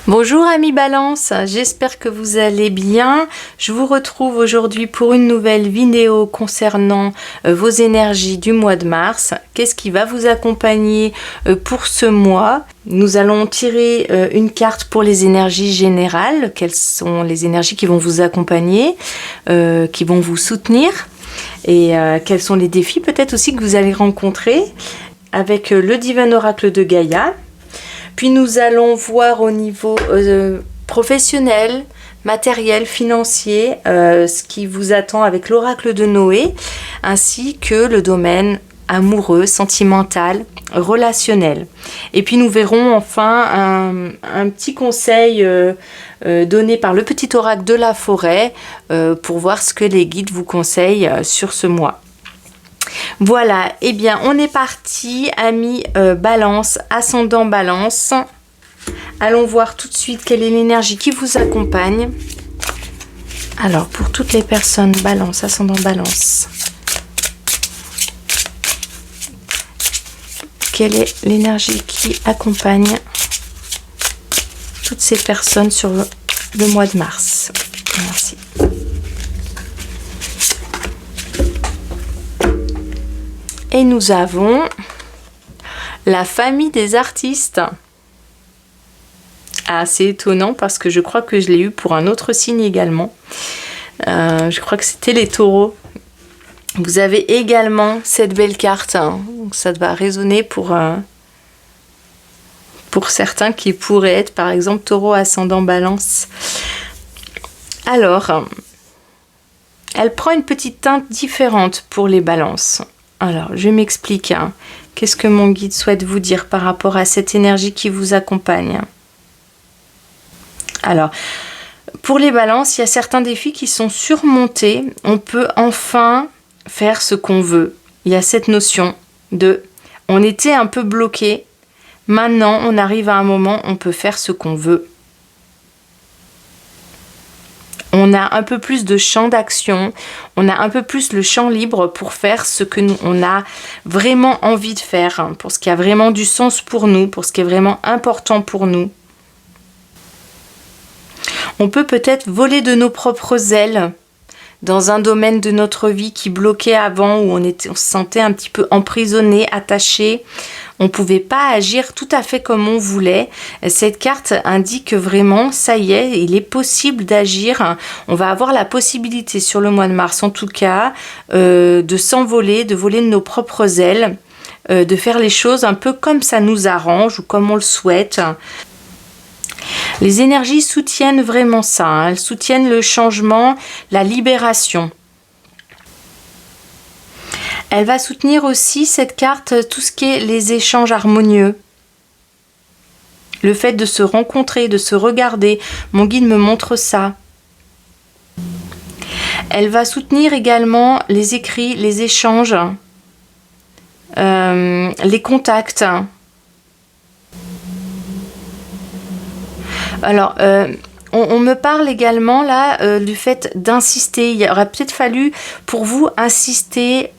Bonjour amis Balance, j'espère que vous allez bien. Je vous retrouve aujourd'hui pour une nouvelle vidéo concernant vos énergies du mois de mars. Qu'est-ce qui va vous accompagner pour ce mois? Nous allons tirer une carte pour les énergies générales. Quelles sont les énergies qui vont vous accompagner, qui vont vous soutenir? Et quels sont les défis peut-être aussi que vous allez rencontrer avec le divin oracle de Gaïa. Puis nous allons voir au niveau professionnel, matériel, financier, ce qui vous attend avec l'oracle de Noé, ainsi que le domaine amoureux, sentimental, relationnel. Et puis nous verrons enfin un petit conseil donné par le petit oracle de la forêt pour voir ce que les guides vous conseillent sur ce mois. Voilà, eh bien on est parti, amis Balance, ascendant Balance. Allons voir tout de suite quelle est l'énergie qui vous accompagne. Alors pour toutes les personnes Balance, ascendant Balance, quelle est l'énergie qui accompagne toutes ces personnes sur le mois de mars? Merci. Et nous avons la famille des artistes. Ah, c'est étonnant parce que je crois que je l'ai eu pour un autre signe également. Je crois que c'était les taureaux. Vous avez également cette belle carte. Donc ça va résonner pour certains qui pourraient être par exemple taureau ascendant Balance. Alors, elle prend une petite teinte différente pour les balances. Alors, je m'explique. Qu'est-ce que mon guide souhaite vous dire par rapport à cette énergie qui vous accompagne? Alors, pour les balances, il y a certains défis qui sont surmontés. On peut enfin faire ce qu'on veut. Il y a cette notion de on était un peu bloqué. Maintenant, on arrive à un moment où on peut faire ce qu'on veut. On a un peu plus de champ d'action, on a un peu plus le champ libre pour faire ce que on a vraiment envie de faire, pour ce qui a vraiment du sens pour nous, pour ce qui est vraiment important pour nous. On peut peut-être voler de nos propres ailes dans un domaine de notre vie qui bloquait avant, où on se sentait un petit peu emprisonné, attaché. On ne pouvait pas agir tout à fait comme on voulait. Cette carte indique que vraiment, ça y est, il est possible d'agir. On va avoir la possibilité sur le mois de mars, en tout cas, de s'envoler, de voler de nos propres ailes, de faire les choses un peu comme ça nous arrange ou comme on le souhaite. Les énergies soutiennent vraiment ça. Elles soutiennent le changement, la libération. Elle va soutenir aussi cette carte, tout ce qui est les échanges harmonieux. Le fait de se rencontrer, de se regarder. Mon guide me montre ça. Elle va soutenir également les écrits, les échanges, les contacts. Alors, on me parle également là du fait d'insister. Il aurait peut-être fallu pour vous insister.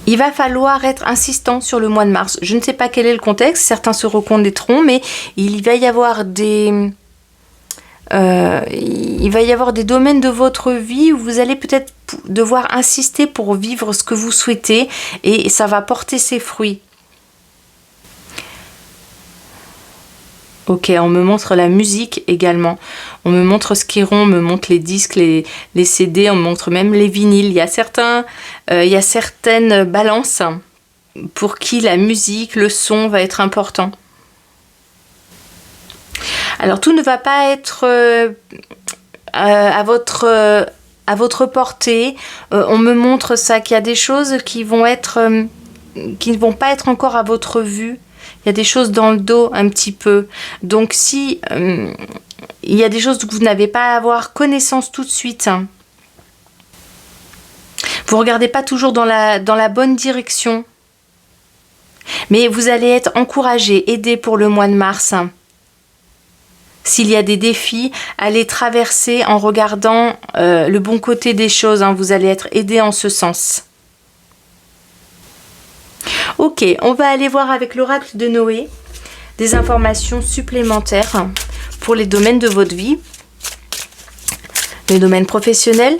Il va falloir être insistant sur le mois de mars. Je ne sais pas quel est le contexte. Certains se reconnaîtront, mais il va y avoir des domaines de votre vie où vous allez peut-être devoir insister pour vivre ce que vous souhaitez et ça va porter ses fruits. Ok, on me montre la musique également. On me montre ce qui est rond, on me montre les disques, les CD, on me montre même les vinyles. Il y a certaines balances pour qui la musique, le son va être important. Alors tout ne va pas être à votre portée. On me montre ça, qu'il y a des choses qui ne vont pas être encore à votre vue. Il y a des choses dans le dos un petit peu. Donc si il y a des choses que vous n'avez pas à avoir connaissance tout de suite. Vous ne regardez pas toujours dans la bonne direction. Mais vous allez être encouragé, aidé pour le mois de mars. S'il y a des défis, allez traverser en regardant le bon côté des choses. Vous allez être aidé en ce sens. Ok, on va aller voir avec l'oracle de Noé. des informations supplémentaires pour les domaines de votre vie. Le domaine professionnel,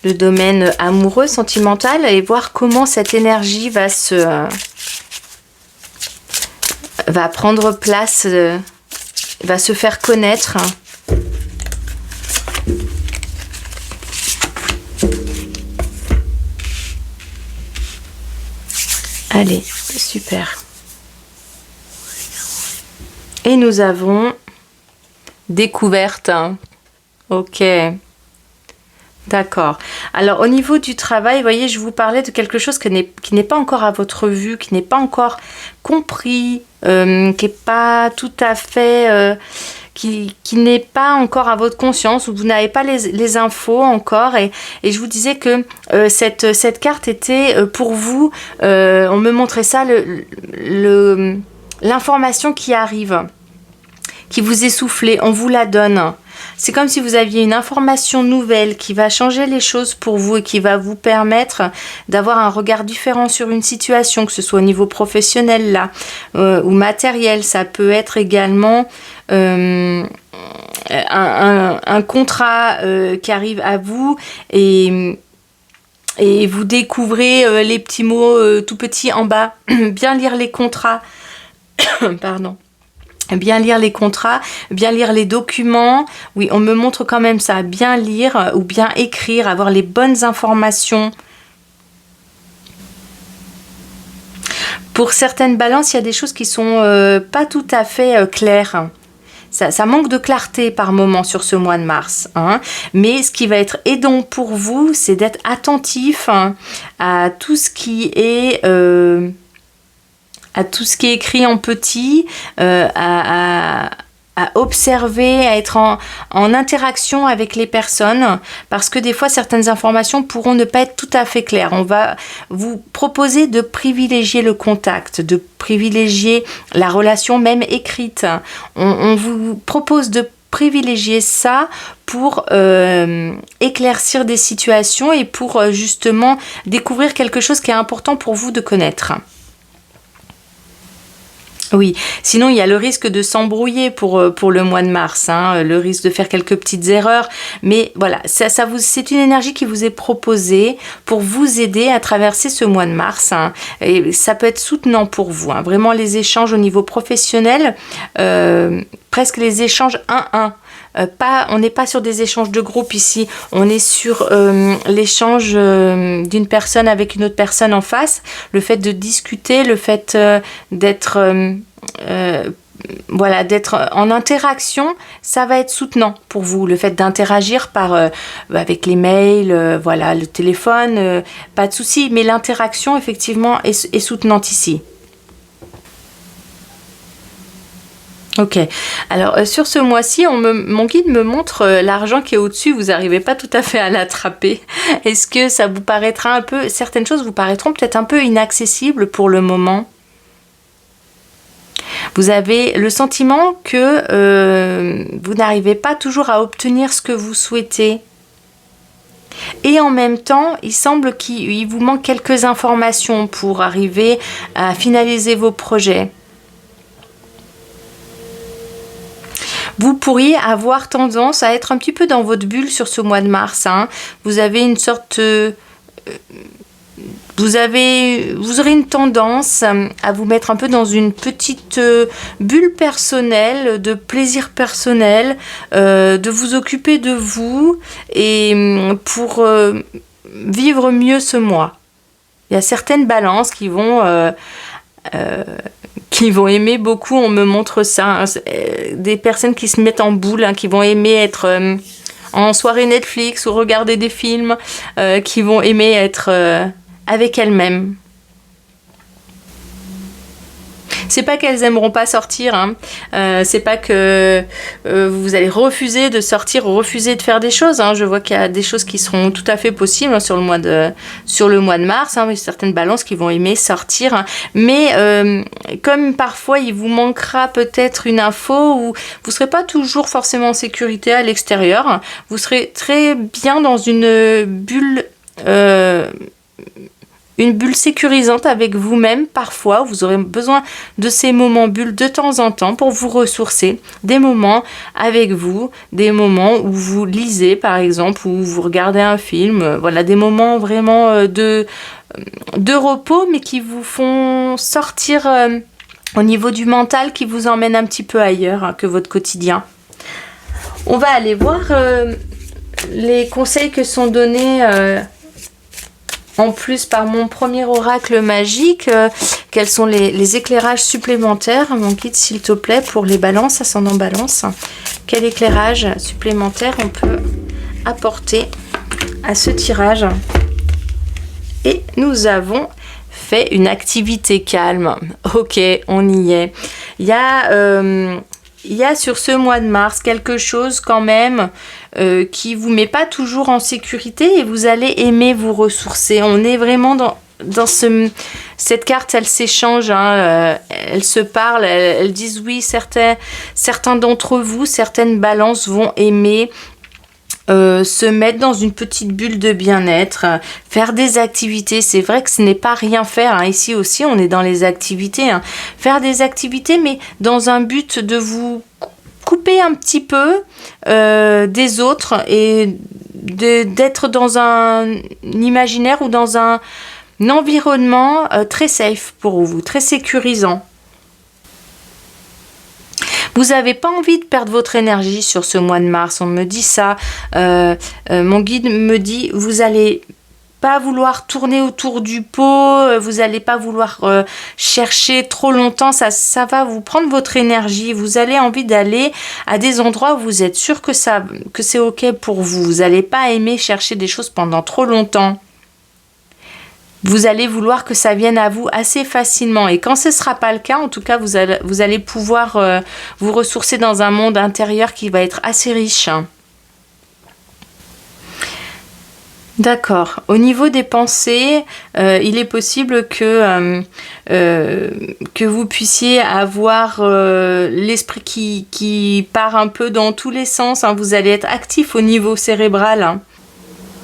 le domaine amoureux, sentimental, et voir comment cette énergie va prendre place, va se faire connaître. Allez, super. Et nous avons découverte. Ok. D'accord. Alors, au niveau du travail, vous voyez, je vous parlais de quelque chose qui n'est pas encore à votre vue, qui n'est pas encore compris, qui n'est pas tout à fait... qui n'est pas encore à votre conscience, où vous n'avez pas les infos encore. Et je vous disais que cette carte était pour vous, on me montrait ça, l'information qui arrive, qui vous est soufflée, on vous la donne. C'est comme si vous aviez une information nouvelle qui va changer les choses pour vous et qui va vous permettre d'avoir un regard différent sur une situation, que ce soit au niveau professionnel là ou matériel. Ça peut être également un contrat qui arrive à vous et vous découvrez les petits mots tout petits en bas. Bien lire les contrats. Pardon. Bien lire les contrats, bien lire les documents. Oui, on me montre quand même ça. Bien lire ou bien écrire, avoir les bonnes informations. Pour certaines balances, il y a des choses qui sont pas tout à fait claires. Ça manque de clarté par moment sur ce mois de mars. Hein. Mais ce qui va être aidant pour vous, c'est d'être attentif à tout ce qui est... à tout ce qui est écrit en petit, à observer, à être en interaction avec les personnes, parce que des fois, certaines informations pourront ne pas être tout à fait claires. On va vous proposer de privilégier le contact, de privilégier la relation même écrite. On vous propose de privilégier ça pour éclaircir des situations et pour justement découvrir quelque chose qui est important pour vous de connaître. Oui, sinon il y a le risque de s'embrouiller pour le mois de mars, hein, le risque de faire quelques petites erreurs, mais voilà, c'est une énergie qui vous est proposée pour vous aider à traverser ce mois de mars, hein, et ça peut être soutenant pour vous, hein, vraiment les échanges au niveau professionnel, presque les échanges 1-1. On n'est pas sur des échanges de groupe ici, on est sur l'échange d'une personne avec une autre personne en face, le fait de discuter, le fait d'être en interaction, ça va être soutenant pour vous, le fait d'interagir avec les mails, le téléphone, pas de souci, mais l'interaction effectivement est soutenante ici. Ok, alors sur ce mois-ci, mon guide me montre l'argent qui est au-dessus, vous n'arrivez pas tout à fait à l'attraper. Est-ce que ça vous paraîtra certaines choses vous paraîtront peut-être un peu inaccessibles pour le moment? Vous avez le sentiment que vous n'arrivez pas toujours à obtenir ce que vous souhaitez. Et en même temps, il semble qu'il vous manque quelques informations pour arriver à finaliser vos projets. Vous pourriez avoir tendance à être un petit peu dans votre bulle sur ce mois de mars. Hein. Vous avez une sorte... vous aurez une tendance à vous mettre un peu dans une petite bulle personnelle, de plaisir personnel, de vous occuper de vous et pour vivre mieux ce mois. Il y a certaines balances qui vont aimer beaucoup, on me montre ça, hein, des personnes qui se mettent en boule, hein, qui vont aimer être en soirée Netflix ou regarder des films, qui vont aimer être avec elles-mêmes. C'est pas qu'elles aimeront pas sortir, hein. C'est pas que vous allez refuser de sortir ou refuser de faire des choses, hein. Je vois qu'il y a des choses qui seront tout à fait possibles, hein, sur le mois de mars, hein, certaines balances qui vont aimer sortir, hein. Mais comme parfois il vous manquera peut-être une info ou vous serez pas toujours forcément en sécurité à l'extérieur, hein. Vous serez très bien dans une bulle une bulle sécurisante avec vous-même. Parfois, vous aurez besoin de ces moments bulles de temps en temps pour vous ressourcer. Des moments avec vous, des moments où vous lisez par exemple, où vous regardez un film. Voilà, des moments vraiment de repos, mais qui vous font sortir au niveau du mental, qui vous emmènent un petit peu ailleurs que votre quotidien. On va aller voir les conseils que sont donnés en plus par mon premier oracle magique. Quels sont les éclairages supplémentaires, mon guide, s'il te plaît, pour les balances, ascendant balance. Quel éclairage supplémentaire on peut apporter à ce tirage? Et nous avons fait une activité calme. Ok, on y est. Il y a sur ce mois de mars quelque chose quand même qui vous met pas toujours en sécurité et vous allez aimer vous ressourcer. On est vraiment dans cette carte, elle s'échange, elles se parlent, elles disent oui, certains d'entre vous, certaines balances vont aimer se mettre dans une petite bulle de bien-être, faire des activités. C'est vrai que ce n'est pas rien faire, ici aussi on est dans les activités, faire des activités mais dans un but de vous couper un petit peu des autres et d'être dans un imaginaire ou dans un environnement très safe pour vous, très sécurisant. Vous n'avez pas envie de perdre votre énergie sur ce mois de mars, on me dit ça. Mon guide me dit, vous n'allez pas vouloir tourner autour du pot, vous n'allez pas vouloir chercher trop longtemps, ça va vous prendre votre énergie. Vous avez envie d'aller à des endroits où vous êtes sûr que c'est ok pour vous. Vous n'allez pas aimer chercher des choses pendant trop longtemps. Vous allez vouloir que ça vienne à vous assez facilement. Et quand ce ne sera pas le cas, en tout cas, vous allez pouvoir vous ressourcer dans un monde intérieur qui va être assez riche. D'accord. Au niveau des pensées, il est possible que vous puissiez avoir l'esprit qui part un peu dans tous les sens. Vous allez être actif au niveau cérébral.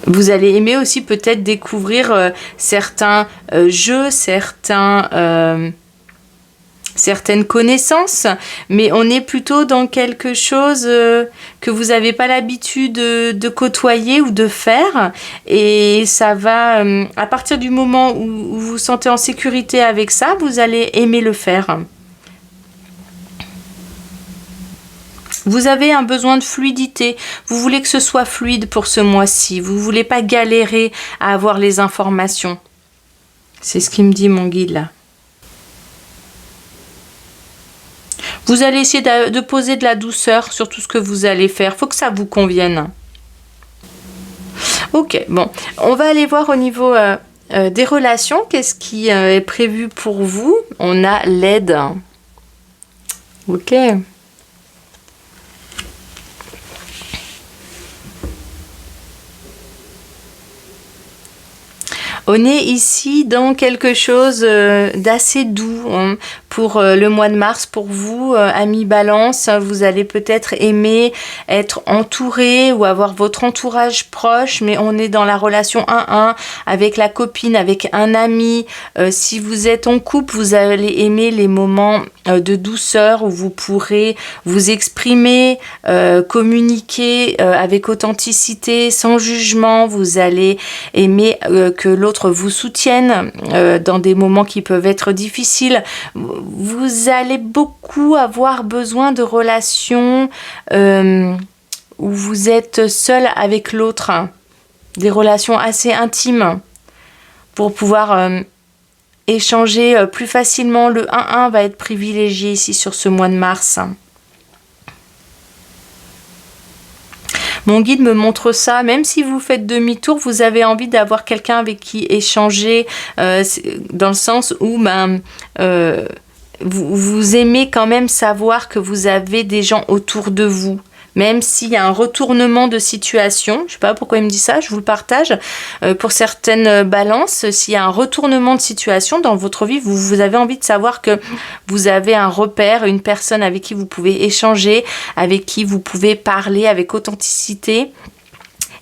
Vous allez aimer aussi peut-être découvrir certains jeux, certaines connaissances, mais on est plutôt dans quelque chose que vous n'avez pas l'habitude de côtoyer ou de faire, et ça va, à partir du moment où vous vous sentez en sécurité avec ça, vous allez aimer le faire. Vous avez un besoin de fluidité, vous voulez que ce soit fluide pour ce mois-ci, vous ne voulez pas galérer à avoir les informations. C'est ce qui me dit mon guide là. Vous allez essayer de poser de la douceur sur tout ce que vous allez faire, il faut que ça vous convienne. Ok, bon, on va aller voir au niveau des relations, qu'est-ce qui est prévu pour vous. On a l'aide. Ok. On est ici dans quelque chose d'assez doux pour le mois de mars. Pour vous, amis Balance, vous allez peut-être aimer être entouré ou avoir votre entourage proche, mais on est dans la relation 1-1 avec la copine, avec un ami. Si vous êtes en couple, vous allez aimer les moments de douceur où vous pourrez vous exprimer, communiquer avec authenticité, sans jugement. Vous allez aimer que l'autre vous soutienne dans des moments qui peuvent être difficiles. Vous allez beaucoup avoir besoin de relations où vous êtes seul avec l'autre, des relations assez intimes pour pouvoir échanger plus facilement. Le 1-1 va être privilégié ici sur ce mois de mars. Mon guide me montre ça, même si vous faites demi-tour, vous avez envie d'avoir quelqu'un avec qui échanger, dans le sens où vous aimez quand même savoir que vous avez des gens autour de vous. Même s'il y a un retournement de situation, je ne sais pas pourquoi il me dit ça, je vous le partage. Pour certaines balances, s'il y a un retournement de situation dans votre vie, vous avez envie de savoir que vous avez un repère, une personne avec qui vous pouvez échanger, avec qui vous pouvez parler avec authenticité.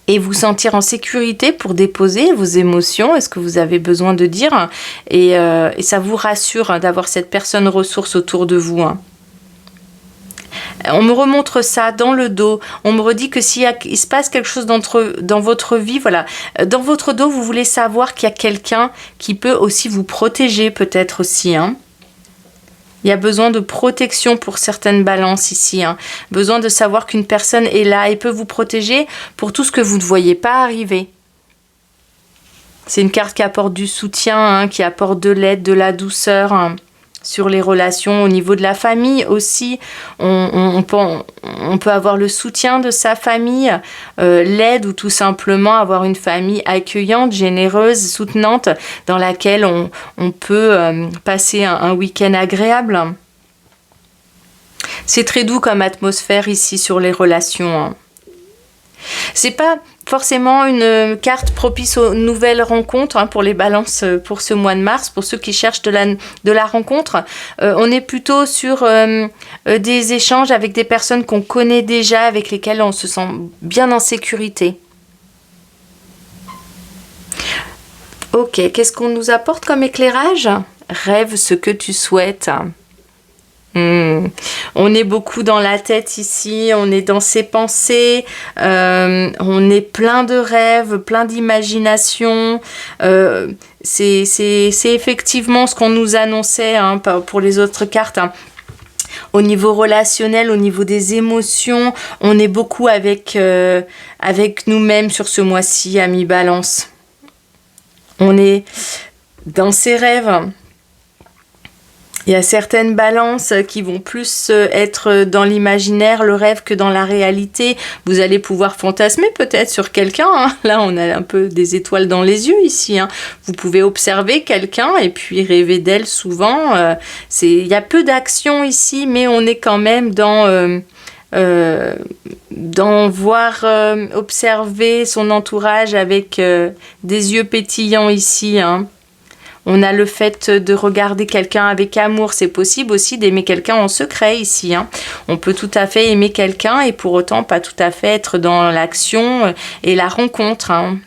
et vous sentir en sécurité pour déposer vos émotions et ce que vous avez besoin de dire. Et ça vous rassure hein, d'avoir cette personne ressource autour de vous. Hein. On me remontre ça dans le dos. On me redit que il se passe quelque chose dans votre vie, voilà, dans votre dos, vous voulez savoir qu'il y a quelqu'un qui peut aussi vous protéger, peut-être aussi. Hein. Il y a besoin de protection pour certaines balances ici. Hein. Besoin de savoir qu'une personne est là et peut vous protéger pour tout ce que vous ne voyez pas arriver. C'est une carte qui apporte du soutien, hein, qui apporte de l'aide, de la douceur. Hein. Sur les relations au niveau de la famille aussi, on peut avoir le soutien de sa famille, l'aide ou tout simplement avoir une famille accueillante, généreuse, soutenante dans laquelle on peut passer un week-end agréable. C'est très doux comme atmosphère ici sur les relations. C'est pas forcément une carte propice aux nouvelles rencontres hein, pour les balances pour ce mois de mars, pour ceux qui cherchent de la rencontre. On est plutôt sur des échanges avec des personnes qu'on connaît déjà, avec lesquelles on se sent bien en sécurité. Ok, qu'est-ce qu'on nous apporte comme éclairage? Rêve ce que tu souhaites. On est beaucoup dans la tête ici, on est dans ses pensées, on est plein de rêves, plein d'imagination. C'est effectivement ce qu'on nous annonçait hein, pour les autres cartes. Hein. Au niveau relationnel, au niveau des émotions, on est beaucoup avec nous-mêmes sur ce mois-ci, amis Balance. On est dans ses rêves. Il y a certaines balances qui vont plus être dans l'imaginaire, le rêve, que dans la réalité. Vous allez pouvoir fantasmer peut-être sur quelqu'un. Hein. Là, on a un peu des étoiles dans les yeux ici. Hein. Vous pouvez observer quelqu'un et puis rêver d'elle souvent. Il y a peu d'action ici, mais on est quand même dans voir, observer son entourage avec des yeux pétillants ici. Hein. On a le fait de regarder quelqu'un avec amour. C'est possible aussi d'aimer quelqu'un en secret ici. Hein. On peut tout à fait aimer quelqu'un et pour autant pas tout à fait être dans l'action et la rencontre. Hein.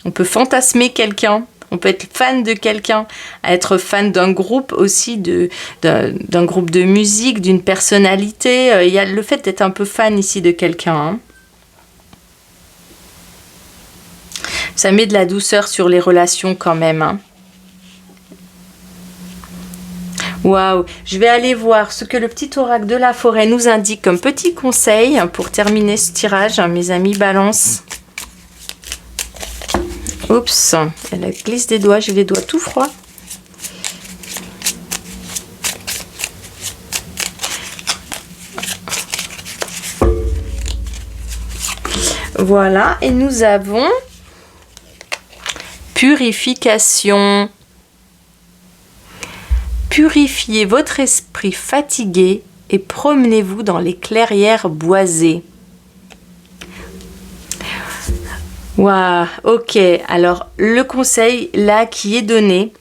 On peut fantasmer quelqu'un. On peut être fan de quelqu'un, être fan d'un groupe aussi, d'un groupe de musique, d'une personnalité. Il y a le fait d'être un peu fan ici de quelqu'un. Hein. Ça met de la douceur sur les relations quand même. Hein. Waouh, je vais aller voir ce que le petit oracle de la forêt nous indique comme petit conseil pour terminer ce tirage, mes amis Balance. Oups, elle glisse des doigts, j'ai les doigts tout froids. Voilà, et nous avons purification. Purifiez votre esprit fatigué et promenez-vous dans les clairières boisées. Waouh, ok. Alors, le conseil là qui est donné,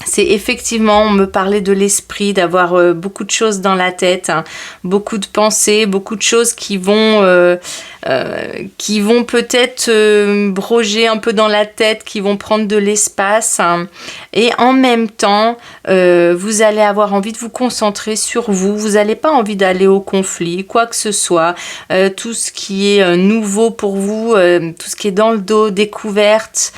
c'est effectivement, on me parlait de l'esprit, d'avoir beaucoup de choses dans la tête, hein, beaucoup de pensées, beaucoup de choses qui vont peut-être broger un peu dans la tête, qui vont prendre de l'espace. Hein, et en même temps, vous allez avoir envie de vous concentrer sur vous. Vous n'allez pas envie d'aller au conflit, quoi que ce soit. Tout ce qui est nouveau pour vous, tout ce qui est dans le dos, découverte,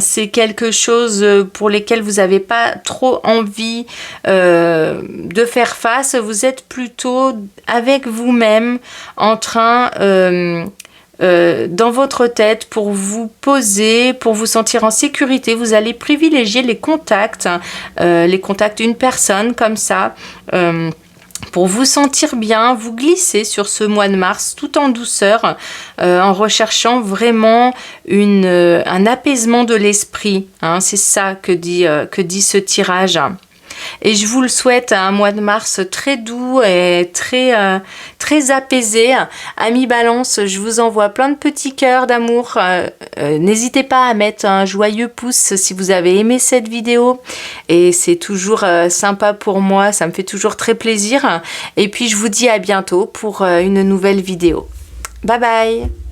c'est quelque chose pour lesquels vous n'avez pas trop envie de faire face. Vous êtes plutôt avec vous-même en train dans votre tête pour vous poser, pour vous sentir en sécurité. Vous allez privilégier les contacts d'une personne comme ça. Pour vous sentir bien, vous glissez sur ce mois de mars tout en douceur, en recherchant vraiment un apaisement de l'esprit. Hein, c'est ça que dit ce tirage. Et je vous le souhaite, un mois de mars très doux et très apaisé. Amis Balance, je vous envoie plein de petits cœurs d'amour. N'hésitez pas à mettre un joyeux pouce si vous avez aimé cette vidéo. Et c'est toujours sympa pour moi, ça me fait toujours très plaisir. Et puis je vous dis à bientôt pour une nouvelle vidéo. Bye bye!